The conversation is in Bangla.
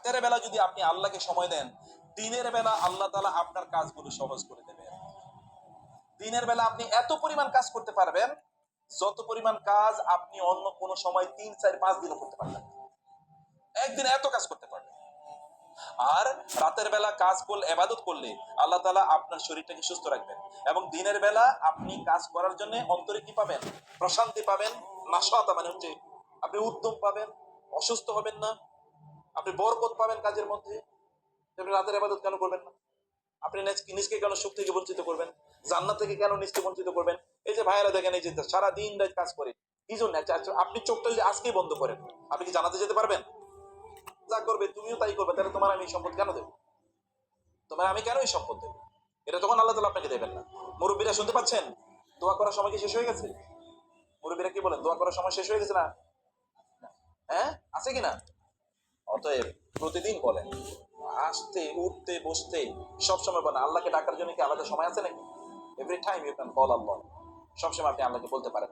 রাতের বেলা যদি আপনি আল্লাহকে সময় দেন, দিনের বেলা আল্লাহ তাআলা আপনার কাজগুলো সহজ করে দেবেন। দিনের বেলা আপনি এত পরিমাণ কাজ করতে পারবেন, যত পরিমাণ কাজ আপনি অন্য কোনো সময় 3, 4, 5 দিনও করতে পারবেন। একদিনে এত কাজ করতে পারবেন। আর রাতের বেলা কাজ করলে, ইবাদত করলে আল্লাহ তাআলা আপনার শরীরটাকে সুস্থ রাখবেন, এবং দিনের বেলা আপনি কাজ করার জন্য অন্তরে কি পাবেন? প্রশান্তি পাবেন। নাশাতা মানে হচ্ছে আপনি উদ্যম পাবেন, অসুস্থ হবেন না, আপনি বরকত পাবেন কাজের মধ্যে। আপনি রাতের ইবাদত কেন করবেন না? আপনি নিজকে কেন সুখ থেকে বঞ্চিত করবেন? জান্নাত থেকে কেন নিজকে বঞ্চিত করবেন? এই যে ভাইয়েরা দেখেন, এই যে সারা দিন রাত কাজ করে, কি জন্য? আপনি চোখটা যদি আজকেই বন্ধ করেন, আপনি কি জান্নাতে যেতে পারবেন? যা করবে তুমিও তাই করবে, তাহলে তোমার আমি এই সম্পদ কেন দেবো? তোমার আমি কেন এই সম্পদ দেবো? এটা তখন আল্লাহ তাআলা আপনাকে দেবেন না। মুরব্বীরা শুনতে পাচ্ছেন? দোয়া করার সময় কি শেষ হয়ে গেছে? মুরব্বীরা কি বলেন? দোয়া করার সময় শেষ হয়ে গেছে না? হ্যাঁ, আছে কিনা? অতএব প্রতিদিন বলেন, আসতে উঠতে বসতে সবসময় বলেন। আল্লাহকে ডাকার জন্য কি আলাদা সময় আছে নাকি? Every time you can call Allah. সবসময় আপনি আল্লাহকে বলতে পারেন।